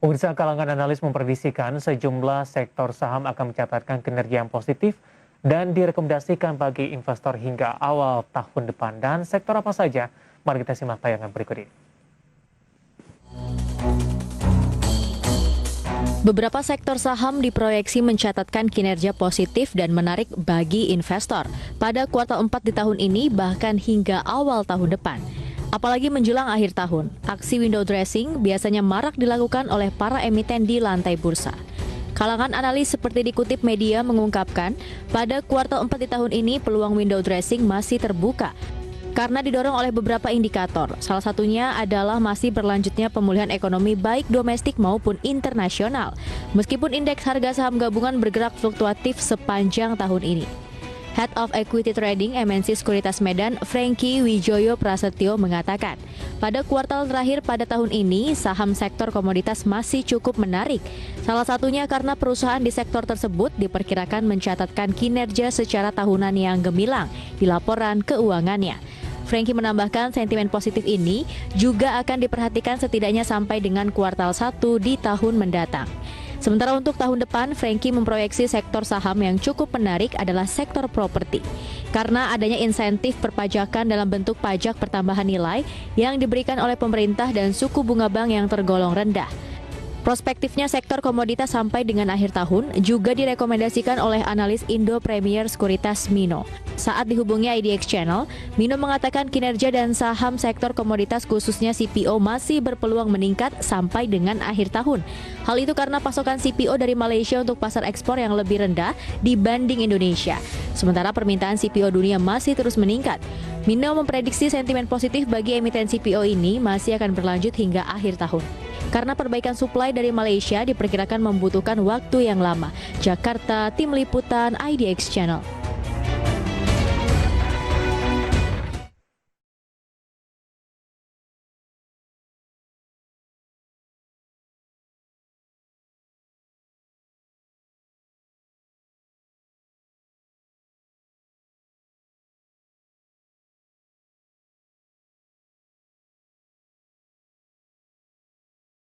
Pemirsa, kalangan analis memprediksikan sejumlah sektor saham akan mencatatkan kinerja yang positif dan direkomendasikan bagi investor hingga awal tahun depan. Dan sektor apa saja? Mari kita simak tayangan berikut ini. Beberapa sektor saham diproyeksi mencatatkan kinerja positif dan menarik bagi investor pada kuartal 4 di tahun ini bahkan hingga awal tahun depan. Apalagi menjelang akhir tahun, aksi window dressing biasanya marak dilakukan oleh para emiten di lantai bursa. Kalangan analis seperti dikutip media mengungkapkan, pada kuartal 4 di tahun ini peluang window dressing masih terbuka karena didorong oleh beberapa indikator. Salah satunya adalah masih berlanjutnya pemulihan ekonomi baik domestik maupun internasional, meskipun indeks harga saham gabungan bergerak fluktuatif sepanjang tahun ini. Head of Equity Trading MNC Sekuritas Medan, Franky Wijoyo Prasetyo mengatakan, pada kuartal terakhir pada tahun ini, saham sektor komoditas masih cukup menarik. Salah satunya karena perusahaan di sektor tersebut diperkirakan mencatatkan kinerja secara tahunan yang gemilang di laporan keuangannya. Franky menambahkan sentimen positif ini juga akan diperhatikan setidaknya sampai dengan kuartal 1 di tahun mendatang. Sementara untuk tahun depan, Franky memproyeksi sektor saham yang cukup menarik adalah sektor properti. Karena adanya insentif perpajakan dalam bentuk pajak pertambahan nilai yang diberikan oleh pemerintah dan suku bunga bank yang tergolong rendah. Prospektifnya sektor komoditas sampai dengan akhir tahun juga direkomendasikan oleh analis Indo Premier Sekuritas Mino. Saat dihubungi IDX Channel, Mino mengatakan kinerja dan saham sektor komoditas khususnya CPO masih berpeluang meningkat sampai dengan akhir tahun. Hal itu karena pasokan CPO dari Malaysia untuk pasar ekspor yang lebih rendah dibanding Indonesia. Sementara permintaan CPO dunia masih terus meningkat. Mino memprediksi sentimen positif bagi emiten CPO ini masih akan berlanjut hingga akhir tahun. Karena perbaikan suplai dari Malaysia diperkirakan membutuhkan waktu yang lama. Jakarta, Tim Liputan IDX Channel.